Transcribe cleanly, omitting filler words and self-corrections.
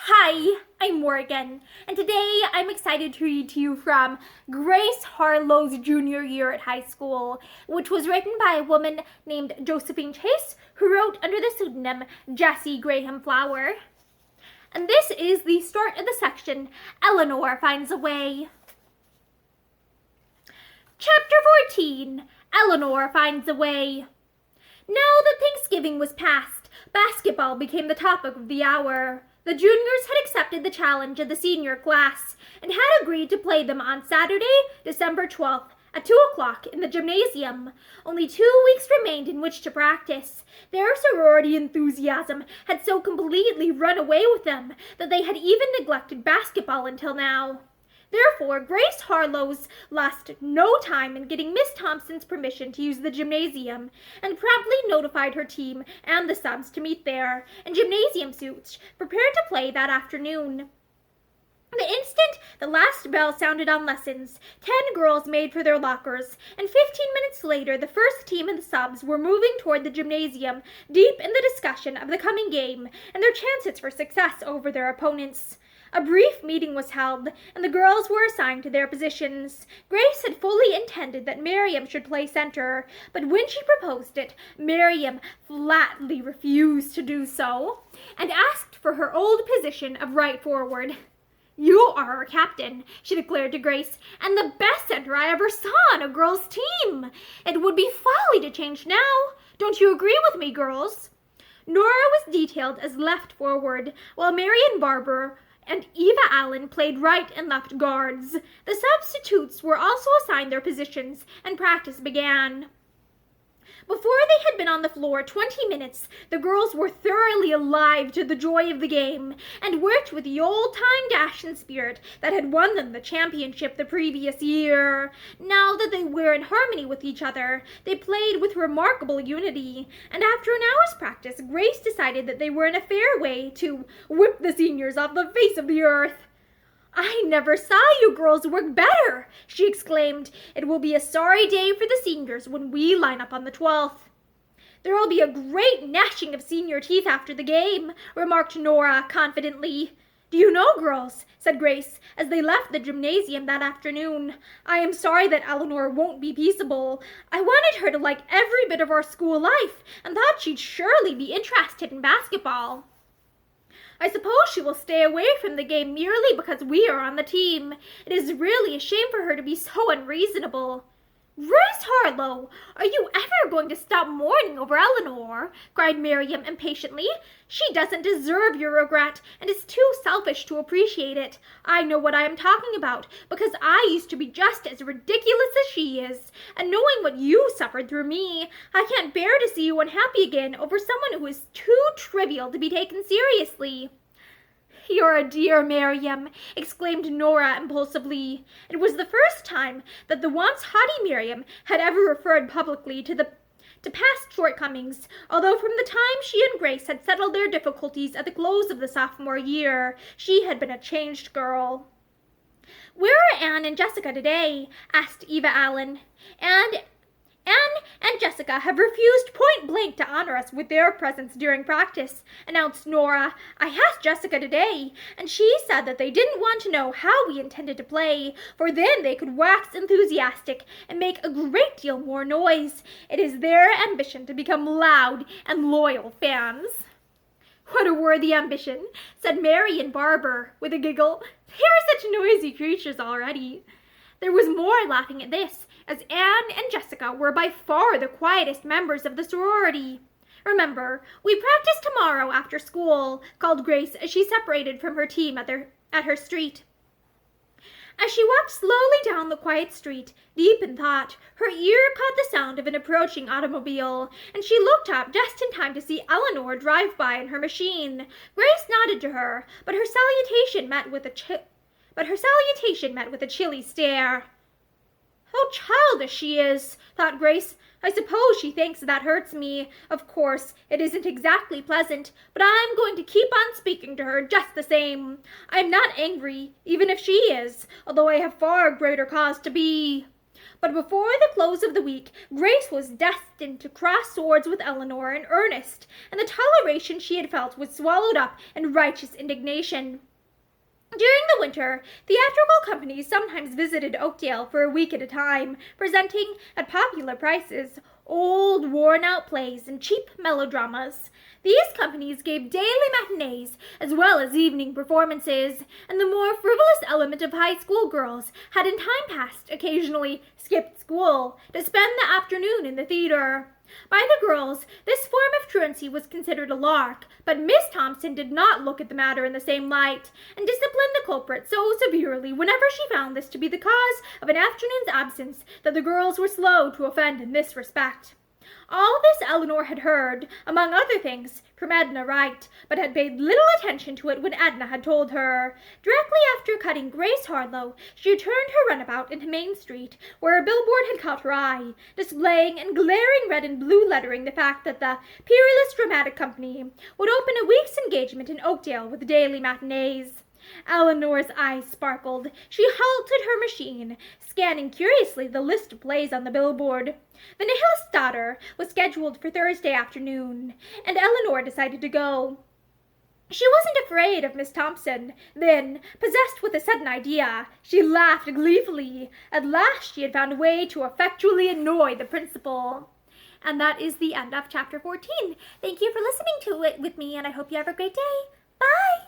Hi, I'm Morgan, and today I'm excited to read to you from Grace Harlowe's junior year at high school, which was written by a woman named Josephine Chase, who wrote under the pseudonym Jessie Graham Flower. And this is the start of the section, Eleanor Finds a Way. Chapter 14, Eleanor Finds a Way. Now that Thanksgiving was past, basketball became the topic of the hour. The juniors had accepted the challenge of the senior class and had agreed to play them on Saturday, December 12th at 2 o'clock in the gymnasium. Only 2 weeks remained in which to practice. Their sorority enthusiasm had so completely run away with them that they had even neglected basketball until now. Therefore, Grace Harlowe's lost no time in getting Miss Thompson's permission to use the gymnasium and promptly notified her team and the subs to meet there, in gymnasium suits, prepared to play that afternoon. The instant the last bell sounded on lessons, 10 girls made for their lockers, and 15 minutes later the first team and the subs were moving toward the gymnasium, deep in the discussion of the coming game and their chances for success over their opponents. A brief meeting was held, and the girls were assigned to their positions. Grace had fully intended that Miriam should play center, but when she proposed it, Miriam flatly refused to do so, and asked for her old position of right forward. "You are our captain," she declared to Grace, "and the best center I ever saw on a girls' team. It would be folly to change now. Don't you agree with me, girls?" Nora was detailed as left forward, while Marian Barber and Eva Allen played right and left guards. The substitutes were also assigned their positions, and practice began. Before they had been on the floor 20 minutes, the girls were thoroughly alive to the joy of the game, and worked with the old-time dash and spirit that had won them the championship the previous year. Now that they were in harmony with each other, they played with remarkable unity, and after an hour's practice, Grace decided that they were in a fair way to whip the seniors off the face of the earth. "I never saw you girls work better," she exclaimed. "It will be a sorry day for the seniors when we line up on the 12th. "There will be a great gnashing of senior teeth after the game," remarked Nora confidently. "Do you know, girls," said Grace, as they left the gymnasium that afternoon, "I am sorry that Eleanor won't be peaceable. I wanted her to like every bit of our school life and thought she'd surely be interested in basketball. I suppose she will stay away from the game merely because we are on the team. It is really a shame for her to be so unreasonable." "Grace Harlowe, are you ever going to stop mourning over Eleanor?" cried Miriam impatiently. "She doesn't deserve your regret and is too selfish to appreciate it. I know what I am talking about, because I used to be just as ridiculous as she is. And knowing what you suffered through me, I can't bear to see you unhappy again over someone who is too trivial to be taken seriously." "You're a dear, Miriam," exclaimed Nora impulsively. It was the first time that the once haughty Miriam had ever referred publicly to past shortcomings, although from the time she and Grace had settled their difficulties at the close of the sophomore year, she had been a changed girl. "Where are Anne and Jessica today?" asked Eva Allen. Anne and Jessica have refused point blank to honor us with their presence during practice," announced Nora. "I asked Jessica today, and she said that they didn't want to know how we intended to play, for then they could wax enthusiastic and make a great deal more noise. It is their ambition to become loud and loyal fans." "What a worthy ambition," said Marian Barber with a giggle. "They are such noisy creatures already." There was more laughing at this, as Anne and Jessica were by far the quietest members of the sorority. "Remember, we practice tomorrow after school," called Grace as she separated from her team at her street. As she walked slowly down the quiet street, deep in thought, her ear caught the sound of an approaching automobile, and she looked up just in time to see Eleanor drive by in her machine. Grace nodded to her, but her salutation met with a chilly stare. "How childish she is," thought Grace. "I suppose she thinks that hurts me. Of course, it isn't exactly pleasant, but I'm going to keep on speaking to her just the same. I'm not angry, even if she is, although I have far greater cause to be." But before the close of the week, Grace was destined to cross swords with Eleanor in earnest, and the toleration she had felt was swallowed up in righteous indignation. During the winter, theatrical companies sometimes visited Oakdale for a week at a time, presenting, at popular prices, old, worn-out plays and cheap melodramas. These companies gave daily matinees as well as evening performances, and the more frivolous element of high school girls had in time past occasionally skipped school to spend the afternoon in the theater. By the girls, this form of truancy was considered a lark, but Miss Thompson did not look at the matter in the same light, and disciplined the culprit so severely whenever she found this to be the cause of an afternoon's absence that the girls were slow to offend in this respect. All this Eleanor had heard, among other things, from Edna Wright, but had paid little attention to it when Edna had told her. Directly after cutting Grace Harlowe, she turned her runabout into Main Street, where a billboard had caught her eye, displaying in glaring red and blue lettering the fact that the Peerless Dramatic Company would open a week's engagement in Oakdale with daily matinees. Eleanor's eyes sparkled. She halted her machine, scanning curiously the list of plays on the billboard. The Nihilist's Daughter was scheduled for Thursday afternoon, and Eleanor decided to go. She wasn't afraid of Miss Thompson. Then, possessed with a sudden idea, she laughed gleefully. At last she had found a way to effectually annoy the principal. And that is the end of chapter 14. Thank you for listening to it with me, and I hope you have a great day. Bye!